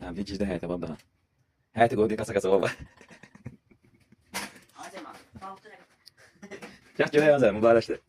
Ha, bir gizli həyətə var daha. Həyəti qoydu, kasa var. Gəl görək Azər, mübarəkdir.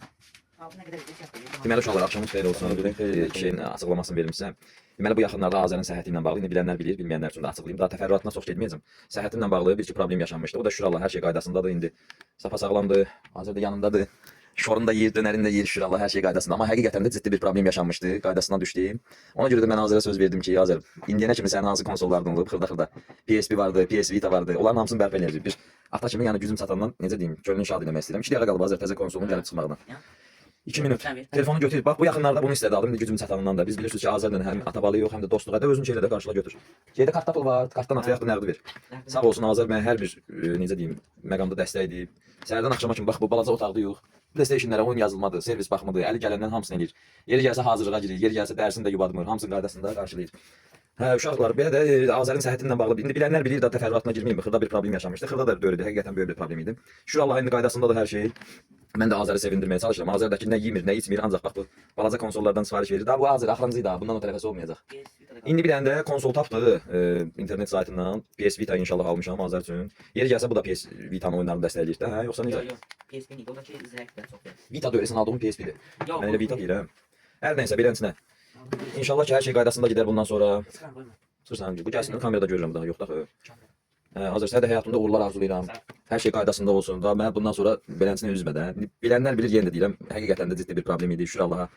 Deməli uşaqlar, axşamınız xeyir olsun. Bir şeyin açıqlamasını vermişsəm. Deməli bu yaxınlarda Azərin səhhəti ilə bağlı indi bilənlər bilir, bilməyənlər üçün də açıqlayım. Daha təfərrüatına çox getməyəcəm. Səhhəti ilə bağlı bir problem yaşanmışdı. O da şükür Allah hər şey qaydasındadır indi. Sapa-sağlamdır. Azər də yanındadır. Şorunu da yeyir, dönərini də yeyir şükür Allah hər şey qaydasında. Amma həqiqətən də ciddi bir problem yaşanmışdı. Qaydasından düşdü. Ona görə də mən Azərə söz verdim ki, Azər, indiyənə kimi sənin hansı konsollardan olub, xırda-xırda PSP vardı, PS Vita vardı. Onların hamısını bərpa eləyəcək. Bir ata kimi yəni gücüm çatandan necə deyim, könlünü şad eləmək istəyirəm. 2 dəqiqə qalıb Azər təzə konsolun gəlib çıxmağına. 2 minut. Telefonu götür. Bax bu yaxınlarda bunu istədi aldım. Gücüm çatanından da. Biz bilirsiniz ki, Azərlə həm ata-balı yox, həm də dostluq. Hətta özün şeylə də qarşıla götür. Şeydə kartda pul var. Kartdan atı yaxdı nəğdi ver. Sağ olsun Azər mənə hər bir necə deyim, məqamda dəstək edib. Səhərdən axşama kimi bax bu balaca otaqda yox. PlayStation-lərə oyun yazılmadı, servis baxmadı, əli gələndən hamısını eləyir. Yeri gəlsə hazırlığa girir, yeri gəlsə dərsini də yubadmır, hamısını qaydasında qarşılayır. Hə, uşaqlar, belə də Azərin səhhəti ilə bağlı indi bilənlər bilir, daha təfərrüatına girməyim. Xırda bir problem yaşamışdı. Xırda da böyüdü, həqiqətən böyük bir problem idi. Şükür Allah indi qaydasındadır hər şey. Mən də Azəri sevindirməyə çalışıram. Azərdəki nə yemir, nə içmir, ancaq bax bu balaca konsollardan sifariş verir. Daha bu Azər axırıncı da, bundan o tərəfəsi olmayacaq. İndi bir dənə də konsol tapdı internet saytından. PS Vita inşallah almışam Azər üçün. Yeri gəlsə bu da PS Vita'nın oyunlarını dəstəkləyir də, hə? Yoxsa necə? Yox, PSP deyil, oradakı izləyicilər çoxdur. Vita deyirsən, aldığım PSP-dir. Yox, Mən elə Vita deyirəm. Hər nəysə, beləsinə. İnşallah ki, hər şey qaydasında gedər bundan sonra. Sırsan, bu gəlsin, kamerada görürəm daha, yox da. Azər, sənə də həyatımda uğurlar arzulayıram. Hər şey qaydasında olsun. Daha mən bundan sonra beləsinə üzmə də. Bilənlər bilir, yenə də deyirəm, həqiqətən də ciddi bir problem idi. Şükür Allaha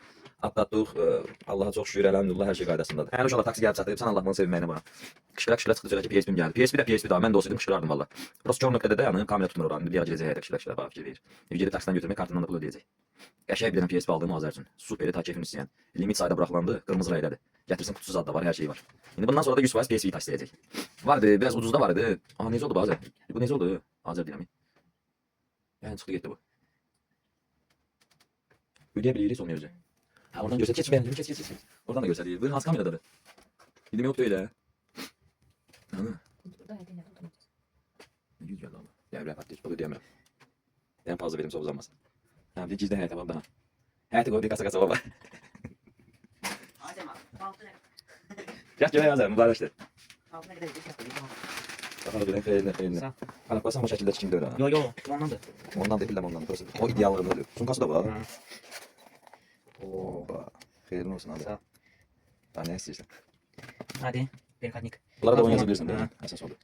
atlatdıq. Allaha çox şükür, əlhamdülillah hər şey qaydasındadır. Yəni uşaqlar taksi gəlib çatıb, sən Allahın sevməyinə bax. Qışqıra çıxdı ki, PSP-m gəldi. PSP də PSP daha, mən də olsaydım qışqırardım valla. Prosta nöqtədə də yəni kamera tutmur oranı. Bir yerə girəcək, qışqıra bax fikir verir. Gedib taksidən götürmək, kartından da pul ödəyəcək. Qəşəng bir dənə PSP aldım Azər üçün. Superi, ta keyfini istəyən. Limit sayda buraxılandı, qırmızı rənglədir. Gətirsin kutusuz adda var, hər şey var. İndi bundan sonra da 100% PS Vita istəyəcək. Vardı, biraz ucuzda vardı. Aha, necə oldu bu Azər? Bu necə oldu? Azər deyirəm. Yəni çıxdı getdi bu. Ödeyə bilirik olmuyor özü. Ha, oradan göstər, keç benim, keç. Oradan da göstərir. Bu hansı kameradadır? Dedim yoxdur elə. Hı. Ne güzel ama. Ya bir patlayıcı oluyor diyemem. En fazla verim uzanmaz. Ha, bir gizli həyətə var daha. Həyəti qoydu, kasa var. Gəl görək Azər, mübarəkdir. Bakalım bir xeyirli. Hala qoysam o şəkildə çıxım döyür ha. Yox, ondandır. Ondan da biləm ondan. O ideallığında diyor. Sunkası da var. Oba. Xeyirli olsun abi. Sağ ol. Daha ne istəyirsən? Hadi, perikadnik. Bunlara da oyun yazabilirsin değil mi? Əsas oldu.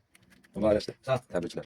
Mübarəkdir. Sağ ol. Təbriklər.